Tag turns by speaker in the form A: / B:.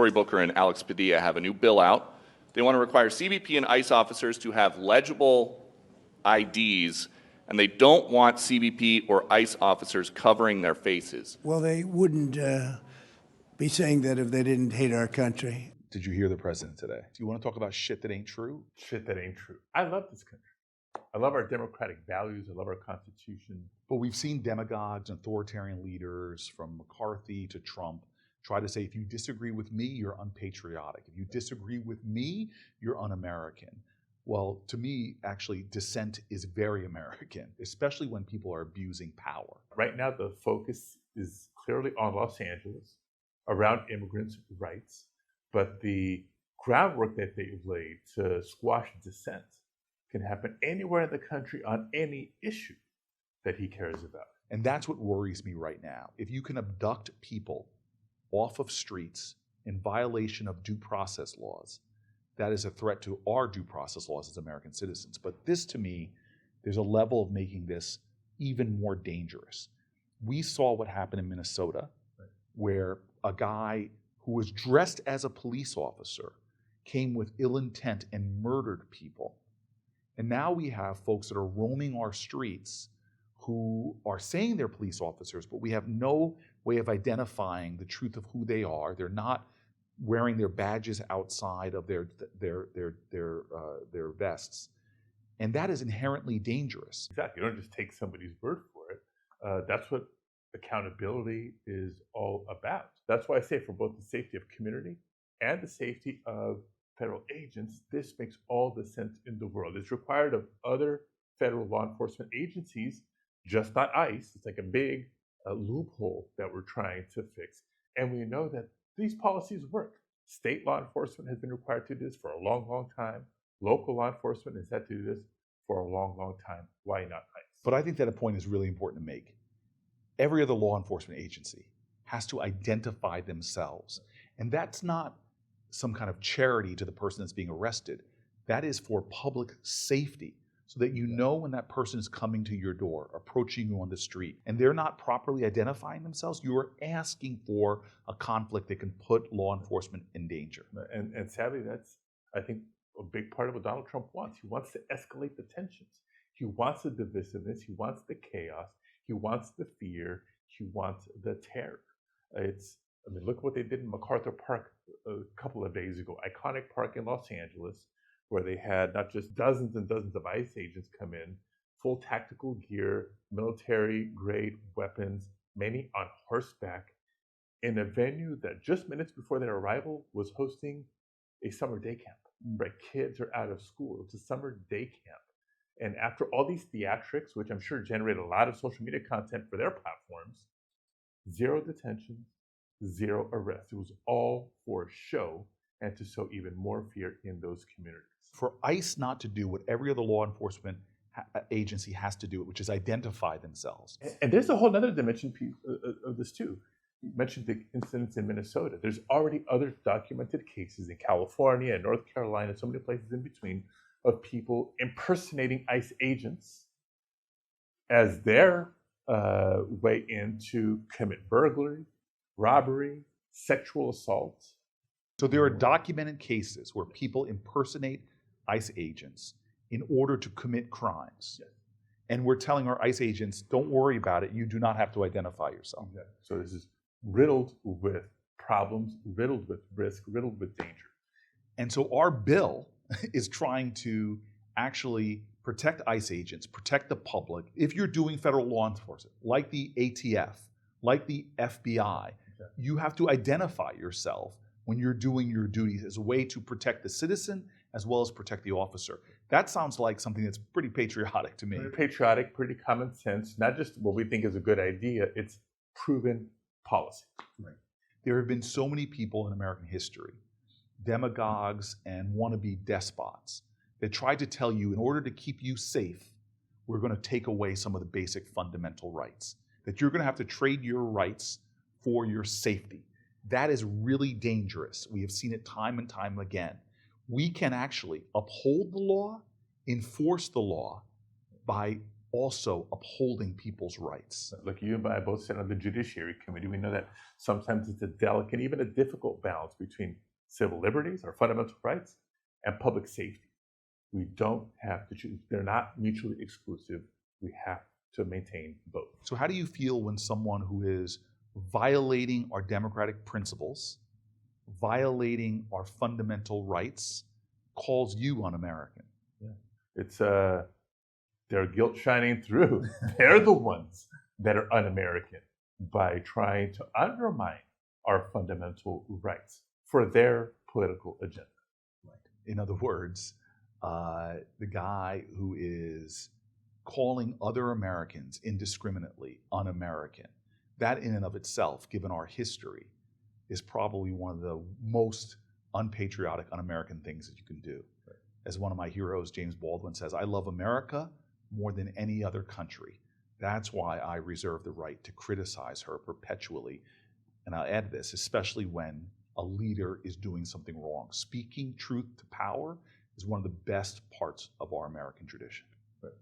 A: Cory Booker and Alex Padilla have a new bill out. They want to require CBP and ICE officers to have legible IDs, and they don't want CBP or ICE officers covering their faces.
B: Well, they wouldn't be saying that if they didn't hate our country.
C: Did you hear the president today? Do you want to talk about shit that ain't true?
D: Shit that ain't true. I love this country. I love our democratic values. I love our Constitution.
C: But we've seen demagogues and authoritarian leaders from McCarthy to Trump try to say, if you disagree with me, you're unpatriotic. If you disagree with me, you're un-American. Well, to me, actually, dissent is very American, especially when people are abusing power.
D: Right now, the focus is clearly on Los Angeles, around immigrants' rights, but the groundwork that they've laid to squash dissent can happen anywhere in the country on any issue that he cares about.
C: And that's what worries me right now. If you can abduct people off of streets in violation of due process laws, that is a threat to our due process laws as American citizens. But this, to me, there's a level of making this even more dangerous. We saw what happened in Minnesota, where a guy who was dressed as a police officer came with ill intent and murdered people. And now we have folks that are roaming our streets who are saying they're police officers, but we have no way of identifying the truth of who they are. They're not wearing their badges outside of their vests, and that is inherently dangerous.
D: Exactly. You don't just take somebody's word for it. That's what accountability is all about. That's why I say, for both the safety of community and the safety of federal agents, this makes all the sense in the world. It's required of other federal law enforcement agencies, just not ICE. It's like a big loophole that we're trying to fix. And we know that these policies work. State law enforcement has been required to do this for a long, long time. Local law enforcement has had to do this for a long, long time. Why not ICE?
C: But I think that a point is really important to make. Every other law enforcement agency has to identify themselves. And that's not some kind of charity to the person that's being arrested. That is for public safety, so that you know when that person is coming to your door, approaching you on the street, and they're not properly identifying themselves, you are asking for a conflict that can put law enforcement in danger.
D: And sadly, that's, I think, a big part of what Donald Trump wants. He wants to escalate the tensions. He wants the divisiveness. He wants the chaos. He wants the fear. He wants the terror. Look what they did in MacArthur Park a couple of days ago. Iconic park in Los Angeles, where they had not just dozens and dozens of ICE agents come in, full tactical gear, military-grade weapons, many on horseback, in a venue that just minutes before their arrival was hosting a summer day camp. Right, kids are out of school. It's a summer day camp. And after all these theatrics, which I'm sure generated a lot of social media content for their platforms, 0 detentions, 0 arrests. It was all for show and to sow even more fear in those communities.
C: For ICE not to do what every other law enforcement agency has to do, which is identify themselves.
D: And there's a whole other dimension of this too. You mentioned the incidents in Minnesota. There's already other documented cases in California and North Carolina, so many places in between, of people impersonating ICE agents as their way in to commit burglary, robbery, sexual assault.
C: So there are documented cases where people impersonate ICE agents in order to commit crimes.
D: Yes.
C: And we're telling our ICE agents, don't worry about it. You do not have to identify yourself.
D: Okay. So this is riddled with problems, riddled with risk, riddled with danger.
C: And so our bill is trying to actually protect ICE agents, protect the public. If you're doing federal law enforcement, like the ATF, like the FBI, you have to identify yourself when you're doing your duties as a way to protect the citizen as well as protect the officer. That sounds like something that's pretty patriotic to me.
D: Pretty patriotic, pretty common sense, not just what we think is a good idea, it's proven policy.
C: Right. There have been so many people in American history, demagogues and wannabe despots, that tried to tell you, in order to keep you safe, we're going to take away some of the basic fundamental rights, that you're going to have to trade your rights for your safety. That is really dangerous. We have seen it time and time again. We can actually uphold the law, enforce the law by also upholding people's rights.
D: Look, you and I both sit on the Judiciary Committee. We know that sometimes it's a delicate, even a difficult balance between civil liberties or fundamental rights and public safety. We don't have to choose. They're not mutually exclusive. We have to maintain both.
C: So how do you feel when someone who is violating our democratic principles, violating our fundamental rights, calls you un-American?
D: It's their guilt shining through. They're the ones that are un-American by trying to undermine our fundamental rights for their political agenda.
C: In other words, the guy who is calling other Americans indiscriminately un-American, that in and of itself, given our history, is probably one of the most unpatriotic, un-American things that you can do. Right. As one of my heroes, James Baldwin, says, I love America more than any other country. That's why I reserve the right to criticize her perpetually. And I'll add this, especially when a leader is doing something wrong. Speaking truth to power is one of the best parts of our American tradition.
D: Right.